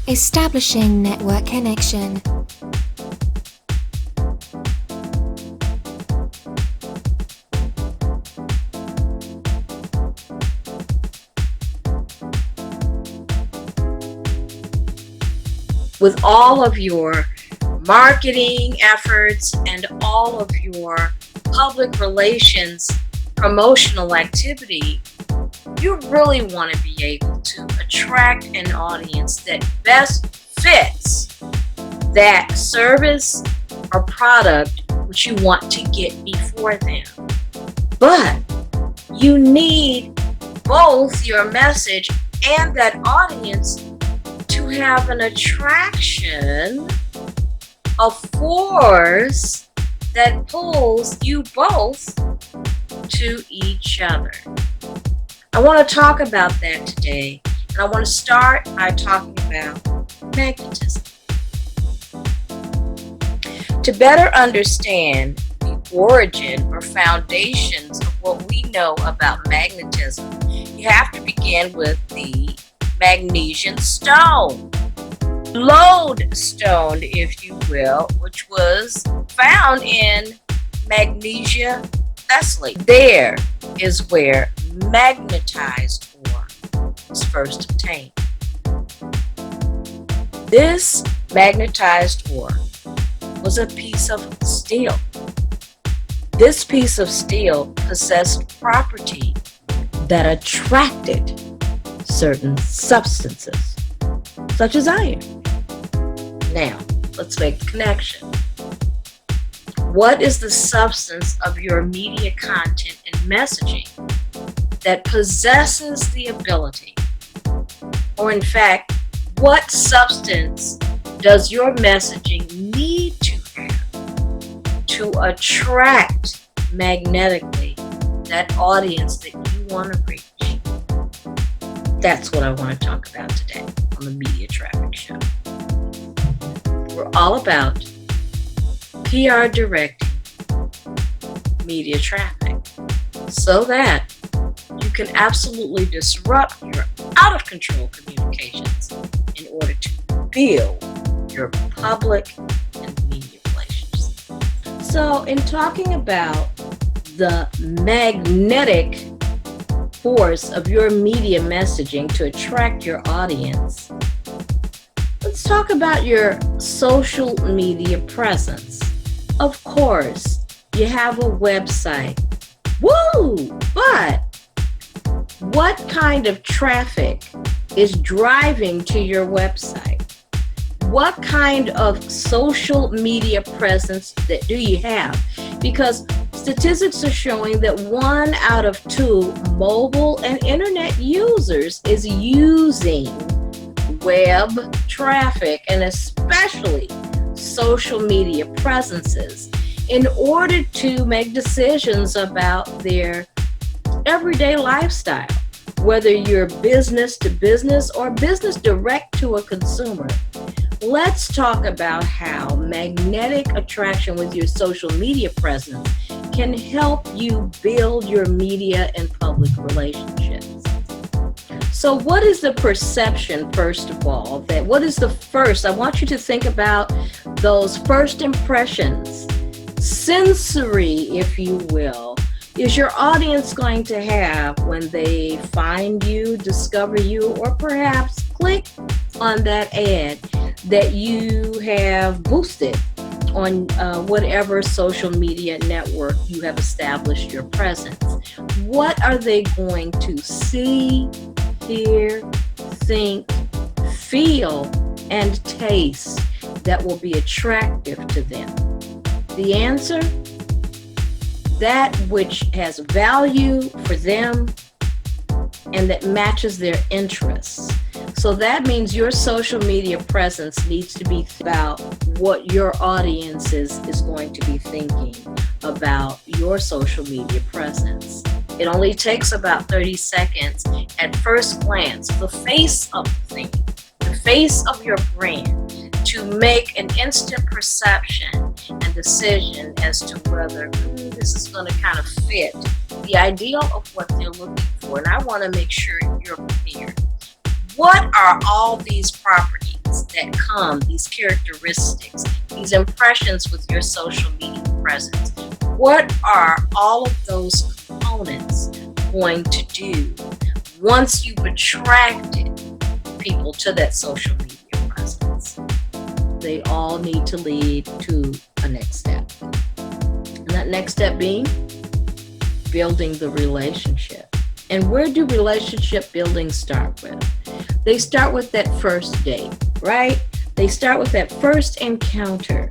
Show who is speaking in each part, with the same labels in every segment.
Speaker 1: Establishing network connection.
Speaker 2: With all of your marketing efforts and all of your public relations promotional activity, you really want to be able to attract an audience that best fits that service or product which you want to get before them. But you need both your message and that audience to have an attraction, a force that pulls you both to each other. I want to talk about that today, and I want to start by talking about magnetism. To better understand the origin or foundations of what we know about magnetism, you have to begin with the magnesian stone, lodestone, if you will, which was found in Magnesia, Thessaly. There is where magnetized ore was first obtained. This magnetized ore was a piece of steel. This piece of steel possessed property that attracted certain substances, such as iron. Now, let's make the connection. What is the substance of your media content and messaging that possesses the ability, or in fact, what substance does your messaging need to have to attract magnetically that audience that you want to reach? That's what I want to talk about today on the Media Traffic Show. We're all about PR directing media traffic so that you can absolutely disrupt your out of control communications in order to build your public and media relations. So in talking about the magnetic force of your media messaging to attract your audience, let's talk about your social media presence. Of course, you have a website. Woo! But what kind of traffic is driving to your website? What kind of social media presence do you have? Because statistics are showing that 1 out of 2 mobile and internet users is using web traffic, and especially social media presences, in order to make decisions about their everyday lifestyle, whether you're business to business or business direct to a consumer. Let's talk about how magnetic attraction with your social media presence can help you build your media and public relationships. So what is the perception, first of all? What is the first? I want you to think about those first impressions, sensory, if you will, is your audience going to have when they find you, discover you, or perhaps click on that ad that you have boosted on whatever social media network you have established your presence? What are they going to see, hear, think, feel, and taste that will be attractive to them? The answer? That which has value for them and that matches their interests. So that means your social media presence needs to be about what your audience is going to be thinking about your social media presence. It only takes about 30 seconds at first glance, the face of the thing, the face of your brand, to make an instant perception and decision as to whether this is going to kind of fit the ideal of what they're looking for. And I want to make sure you're prepared. What are all these properties elements that come, these characteristics, these impressions with your social media presence. What are all of those components going to do once you've attracted people to that social media presence? They all need to lead to a next step. And that next step being building the relationship. And where do relationship building start with? They start with that first date, right? They start with that first encounter.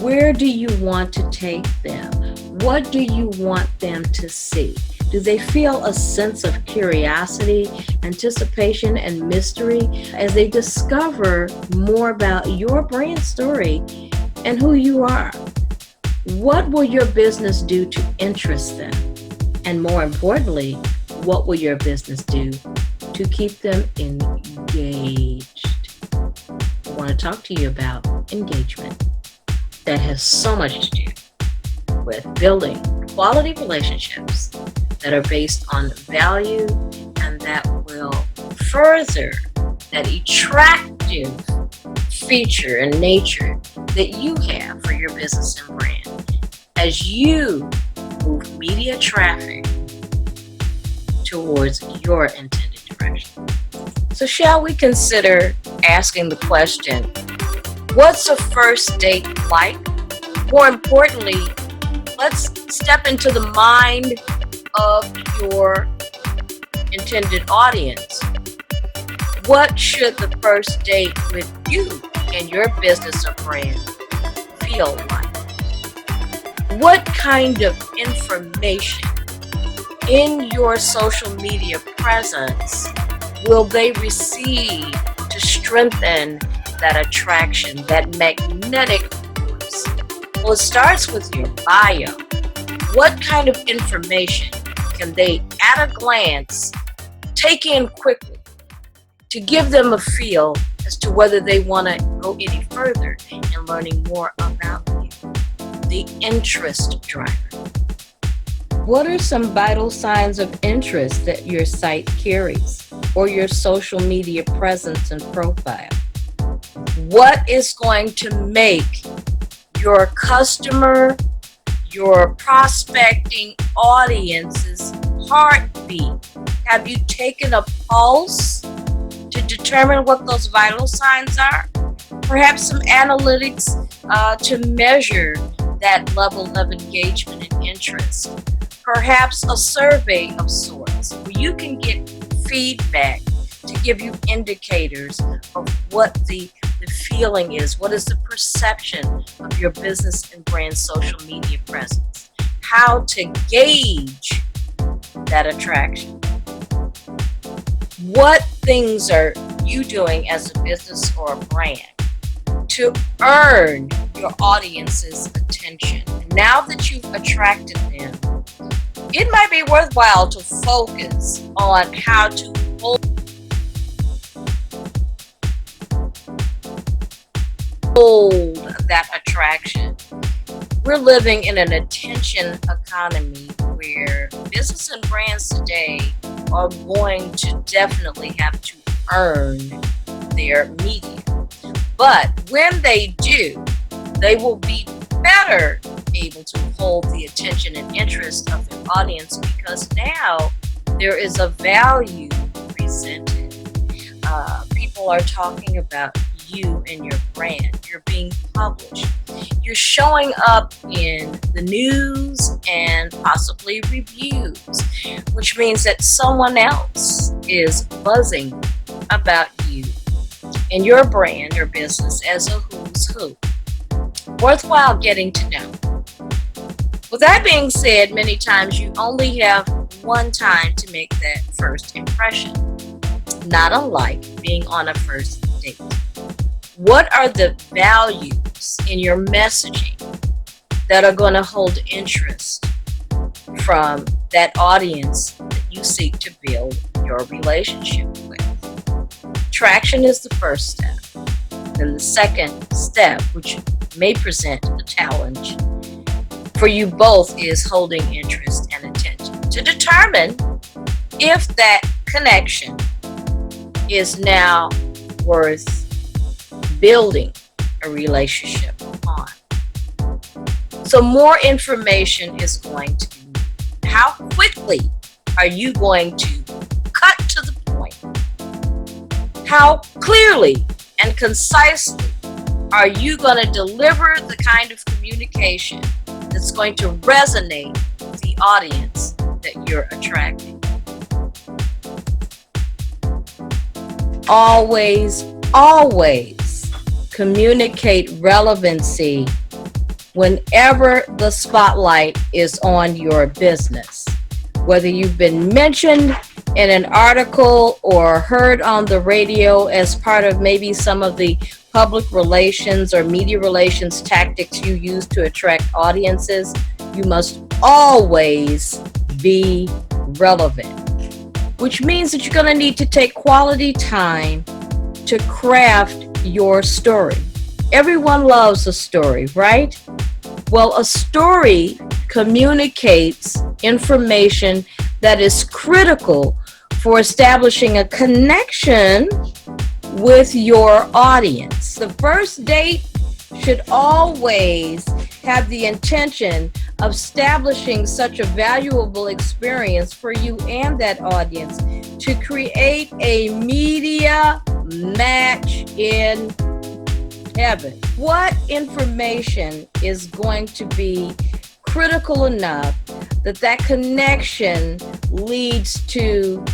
Speaker 2: Where do you want to take them? What do you want them to see? Do they feel a sense of curiosity, anticipation, and mystery as they discover more about your brand story and who you are? What will your business do to interest them? And more importantly, what will your business do to keep them engaged? I want to talk to you about engagement. That has so much to do with building quality relationships that are based on value and that will further that attractive feature and nature that you have for your business and brand as you move media traffic towards your intended direction. So shall we consider asking the question, what's a first date like? More importantly, let's step into the mind of your intended audience. What should the first date with you and your business or brand feel like? What kind of information in your social media presence will they receive to strengthen that attraction, that magnetic force? Well, it starts with your bio. What kind of information can they, at a glance, take in quickly to give them a feel as to whether they want to go any further in learning more about you? The interest driver. What are some vital signs of interest that your site carries or your social media presence and profile? What is going to make your customer, your prospecting audience's heartbeat? Have you taken a pulse to determine what those vital signs are? Perhaps some analytics to measure that level of engagement and interest. Perhaps a survey of sorts where you can get feedback to give you indicators of what the feeling is, what is the perception of your business and brand social media presence, how to gauge that attraction. What things are you doing as a business or a brand to earn your audience's attention? Now that you've attracted them, it might be worthwhile to focus on how to hold that attraction. We're living in an attention economy where business and brands today are going to definitely have to earn their media. But when they do, they will be better able to hold the attention and interest of their audience because now there is a value presented. People are talking about you and your brand. You're being published. You're showing up in the news and possibly reviews, which means that someone else is buzzing about you and your brand, your business as a who's who. Worthwhile getting to know. With that being said, many times you only have one time to make that first impression, not unlike being on a first date. What are the values in your messaging that are going to hold interest from that audience that you seek to build your relationship with? Traction is the first step. Then the second step, which may present a challenge for you both, is holding interest and attention to determine if that connection is now worth building a relationship upon. So more information is going to be needed. How quickly are you going to cut to the point? How clearly and concisely are you going to deliver the kind of communication that's going to resonate with the audience that you're attracting? Always, always communicate relevancy whenever the spotlight is on your business. Whether you've been mentioned in an article or heard on the radio as part of maybe some of the public relations or media relations tactics you use to attract audiences, you must always be relevant. Which means that you're going to need to take quality time to craft your story. Everyone loves a story, right? Well, a story communicates information that is critical for establishing a connection with your audience. The first date should always have the intention of establishing such a valuable experience for you and that audience to create a media match in heaven. What information is going to be critical enough that that connection leads to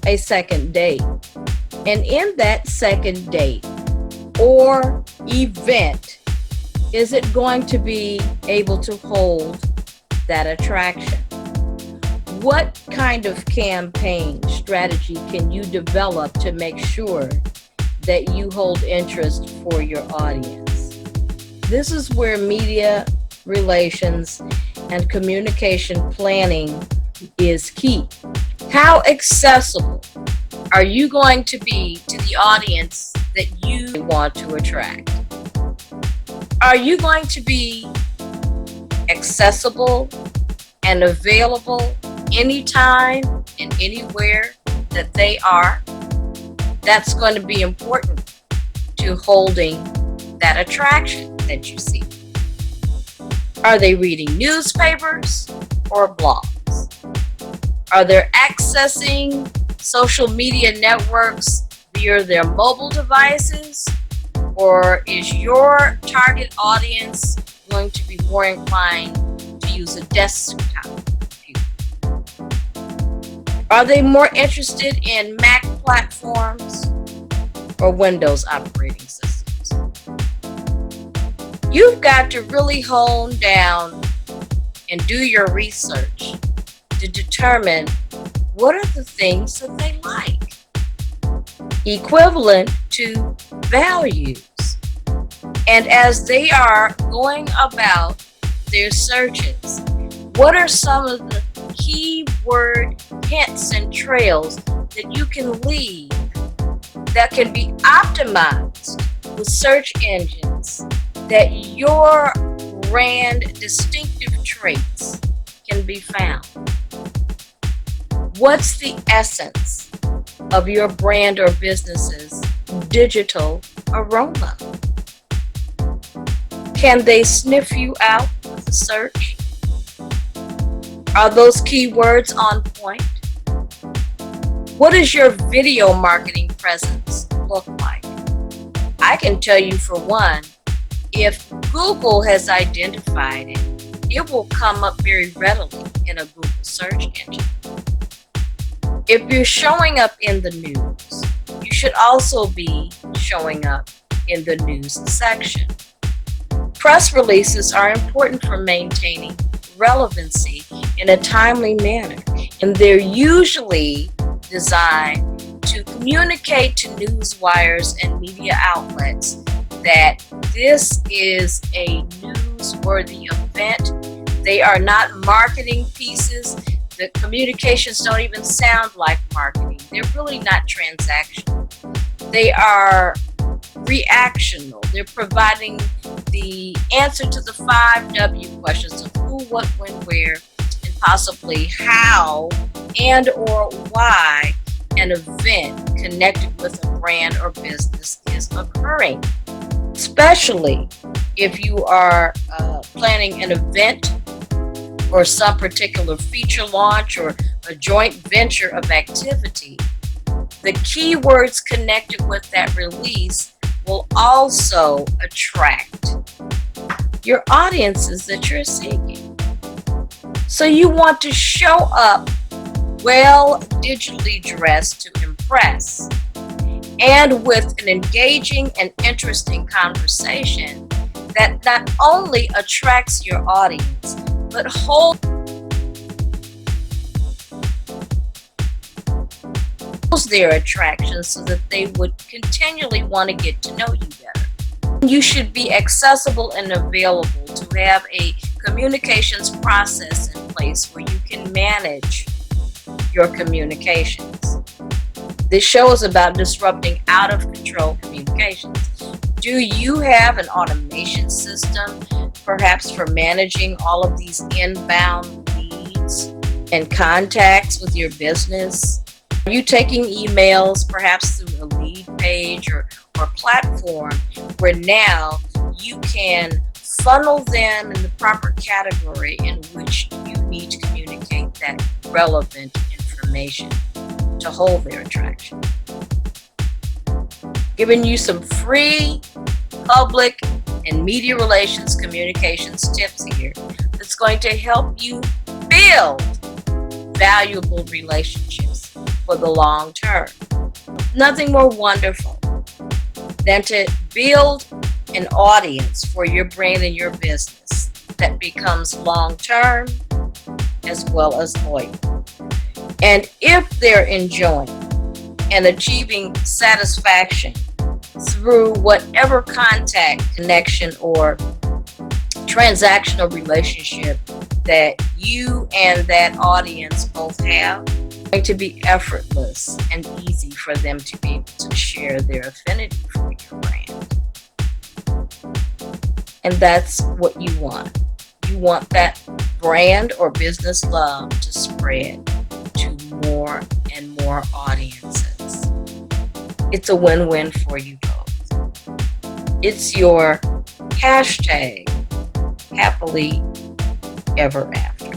Speaker 2: a second date? And in that second date or event, is it going to be able to hold that attraction? What kind of campaign strategy can you develop to make sure that you hold interest for your audience? This is where media relations and communication planning is key. How accessible are you going to be to the audience that you want to attract? Are you going to be accessible and available anytime and anywhere that they are? That's going to be important to holding that attraction that you see. Are they reading newspapers or blogs? Are they accessing social media networks via their mobile devices? Or is your target audience going to be more inclined to use a desktop computer? Are they more interested in Mac platforms or Windows operating systems? You've got to really hone down and do your research to determine what are the things that they like, equivalent to values. And as they are going about their searches, what are some of the keyword hints and trails that you can leave that can be optimized with search engines that your brand distinctive traits can be found? What's the essence of your brand or business's digital aroma? Can they sniff you out with a search? Are those keywords on point? What does your video marketing presence look like? I can tell you for one, if Google has identified it, it will come up very readily in a Google search engine. If you're showing up in the news, you should also be showing up in the news section. Press releases are important for maintaining relevancy in a timely manner, and they're usually designed to communicate to news wires and media outlets that this is a newsworthy event. They are not marketing pieces. The communications don't even sound like marketing. They're really not transactional. They are reactional. They're providing the answer to the 5 W questions of who, what, when, where, and possibly how and or why an event connected with a brand or business is occurring. especially if you are planning an event or some particular feature launch or a joint venture of activity. The keywords connected with that release will also attract your audiences that you're seeking. So you want to show up well digitally dressed to impress, and with an engaging and interesting conversation that not only attracts your audience, but holds their attraction so that they would continually want to get to know you better. You should be accessible and available to have a communications process in place where you can manage your communications. This show is about disrupting out of control communications. Do you have an automation system, perhaps for managing all of these inbound leads and contacts with your business? Are you taking emails, perhaps through a lead page or platform, where now you can funnel them in the proper category in which you need to communicate that relevant information to hold their attraction? Giving you some free public and media relations communications tips here that's going to help you build valuable relationships for the long term. Nothing more wonderful than to build an audience for your brand and your business that becomes long term as well as loyal. And if they're enjoying and achieving satisfaction through whatever contact, connection, or transactional relationship that you and that audience both have, it's going to be effortless and easy for them to be able to share their affinity for your brand. And that's what you want. You want that brand or business love to spread to more and more audiences. It's a win-win for you both. It's your hashtag happily ever after.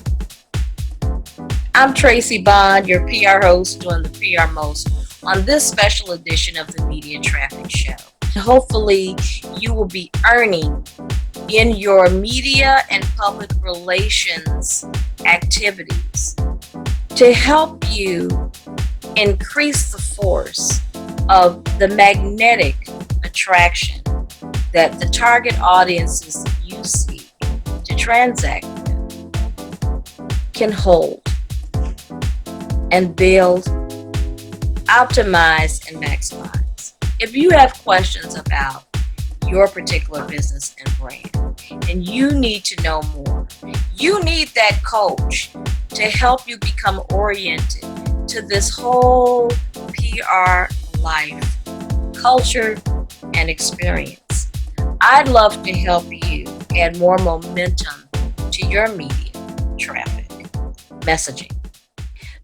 Speaker 2: I'm Tracey Bond, your PR host, doing the PR most on this special edition of the Media Traffic Show. Hopefully you will be earning in your media and public relations activities to help you increase the force of the magnetic attraction that the target audiences you seek to transact with can hold and build, optimize, and maximize. If you have questions about your particular business and brand, and you need to know more, you need that coach to help you become oriented to this whole PR life, culture, and experience. I'd love to help you add more momentum to your media traffic messaging,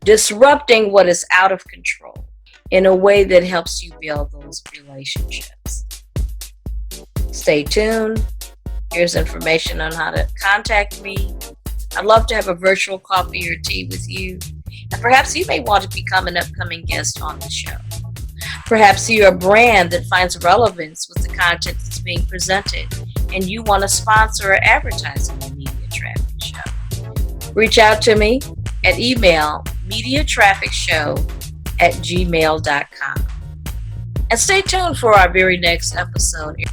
Speaker 2: disrupting what is out of control in a way that helps you build those relationships. Stay tuned. Here's information on how to contact me. I'd love to have a virtual coffee or tea with you. And perhaps you may want to become an upcoming guest on the show. Perhaps you're a brand that finds relevance with the content that's being presented and you want to sponsor or advertise on the Media Traffic Show. Reach out to me at email mediatrafficshow@gmail.com. And stay tuned for our very next episode.